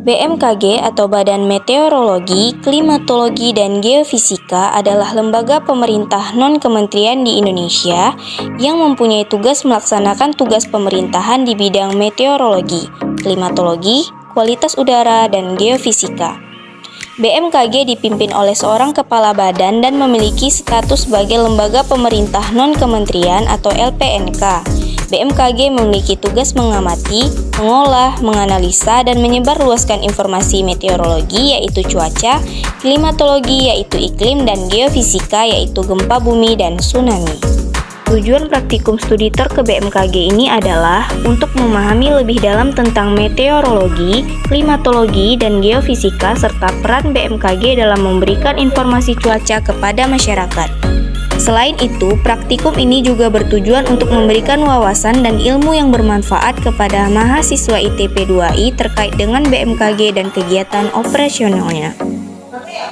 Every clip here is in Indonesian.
BMKG atau Badan Meteorologi, Klimatologi, dan Geofisika adalah lembaga pemerintah non-kementerian di Indonesia yang mempunyai tugas melaksanakan tugas pemerintahan di bidang meteorologi, klimatologi, kualitas udara, dan geofisika. BMKG dipimpin oleh seorang kepala badan dan memiliki status sebagai lembaga pemerintah non-kementerian atau LPNK. BMKG memiliki tugas mengamati, mengolah, menganalisa, dan menyebarluaskan informasi meteorologi yaitu cuaca, klimatologi yaitu iklim, dan geofisika yaitu gempa bumi dan tsunami. Tujuan praktikum studi tour ke BMKG ini adalah untuk memahami lebih dalam tentang meteorologi, klimatologi, dan geofisika serta peran BMKG dalam memberikan informasi cuaca kepada masyarakat. Selain itu, praktikum ini juga bertujuan untuk memberikan wawasan dan ilmu yang bermanfaat kepada mahasiswa ITP 2I terkait dengan BMKG dan kegiatan operasionalnya.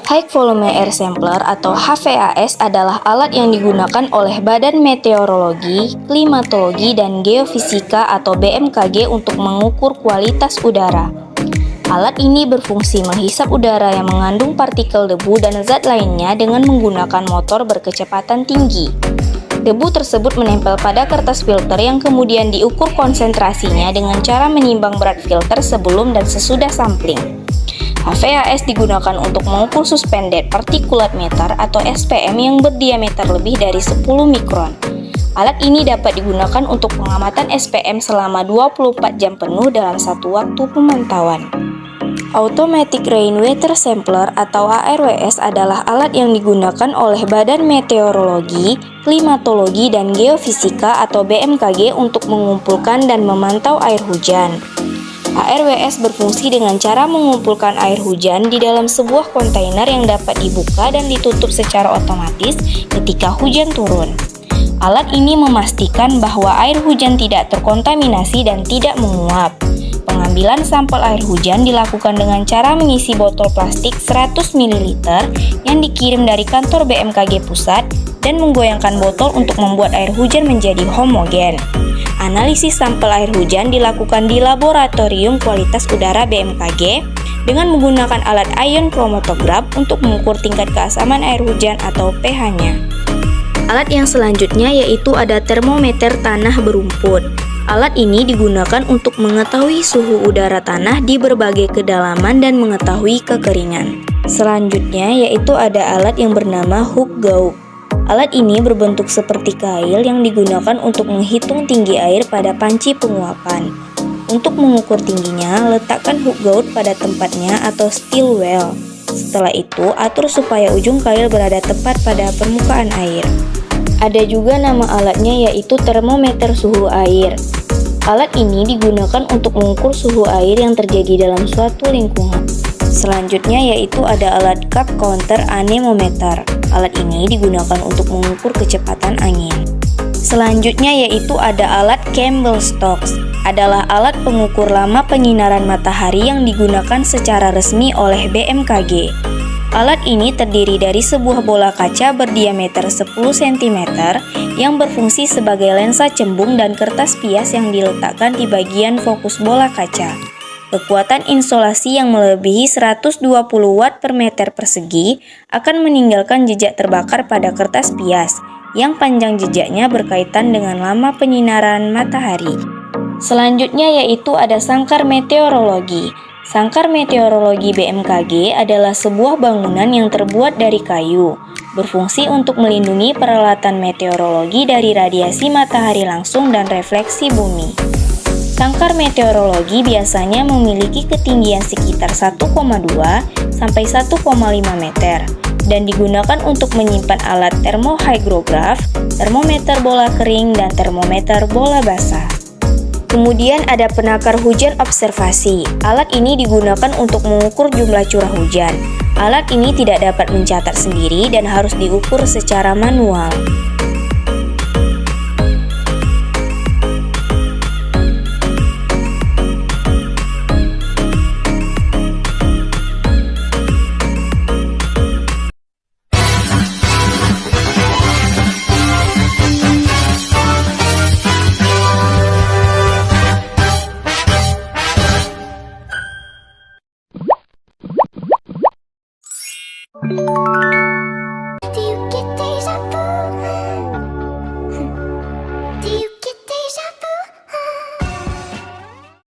High Volume Air Sampler atau HVAS adalah alat yang digunakan oleh Badan Meteorologi, Klimatologi, dan Geofisika atau BMKG untuk mengukur kualitas udara. Alat ini berfungsi menghisap udara yang mengandung partikel debu dan zat lainnya dengan menggunakan motor berkecepatan tinggi. Debu tersebut menempel pada kertas filter yang kemudian diukur konsentrasinya dengan cara menimbang berat filter sebelum dan sesudah sampling. HVAS digunakan untuk mengukur suspended particulate matter atau SPM yang berdiameter lebih dari 10 mikron. Alat ini dapat digunakan untuk pengamatan SPM selama 24 jam penuh dalam satu waktu pemantauan. Automatic Rainwater Sampler atau ARWS adalah alat yang digunakan oleh Badan Meteorologi, Klimatologi, dan Geofisika atau BMKG untuk mengumpulkan dan memantau air hujan. ARWS berfungsi dengan cara mengumpulkan air hujan di dalam sebuah kontainer yang dapat dibuka dan ditutup secara otomatis ketika hujan turun. Alat ini memastikan bahwa air hujan tidak terkontaminasi dan tidak menguap. Pengambilan sampel air hujan dilakukan dengan cara mengisi botol plastik 100 ml yang dikirim dari kantor BMKG pusat dan menggoyangkan botol untuk membuat air hujan menjadi homogen. Analisis sampel air hujan dilakukan di Laboratorium Kualitas Udara BMKG dengan menggunakan alat ion chromatograph untuk mengukur tingkat keasaman air hujan atau pH-nya. Alat yang selanjutnya yaitu ada termometer tanah berumput. Alat ini digunakan untuk mengetahui suhu udara tanah di berbagai kedalaman dan mengetahui kekeringan. Selanjutnya yaitu ada alat yang bernama hook gauk. Alat ini berbentuk seperti kail yang digunakan untuk menghitung tinggi air pada panci penguapan. Untuk mengukur tingginya, letakkan hook gauk pada tempatnya atau steel well. Setelah itu, atur supaya ujung kail berada tepat pada permukaan air. Ada juga nama alatnya yaitu termometer suhu air. Alat ini digunakan untuk mengukur suhu air yang terjadi dalam suatu lingkungan. Selanjutnya yaitu ada alat cup counter anemometer. Alat ini digunakan untuk mengukur kecepatan angin. Selanjutnya yaitu ada alat Campbell Stokes. Adalah alat pengukur lama penyinaran matahari yang digunakan secara resmi oleh BMKG. Alat ini terdiri dari sebuah bola kaca berdiameter 10 cm yang berfungsi sebagai lensa cembung dan kertas pias yang diletakkan di bagian fokus bola kaca. Kekuatan insolasi yang melebihi 120 watt per meter persegi akan meninggalkan jejak terbakar pada kertas pias, yang panjang jejaknya berkaitan dengan lama penyinaran matahari. Selanjutnya yaitu ada sangkar meteorologi. Sangkar meteorologi BMKG adalah sebuah bangunan yang terbuat dari kayu, berfungsi untuk melindungi peralatan meteorologi dari radiasi matahari langsung dan refleksi bumi. Sangkar meteorologi biasanya memiliki ketinggian sekitar 1,2 sampai 1,5 meter dan digunakan untuk menyimpan alat termohygrograf, termometer bola kering, dan termometer bola basah. Kemudian ada penakar hujan observasi. Alat ini digunakan untuk mengukur jumlah curah hujan. Alat ini tidak dapat mencatat sendiri dan harus diukur secara manual.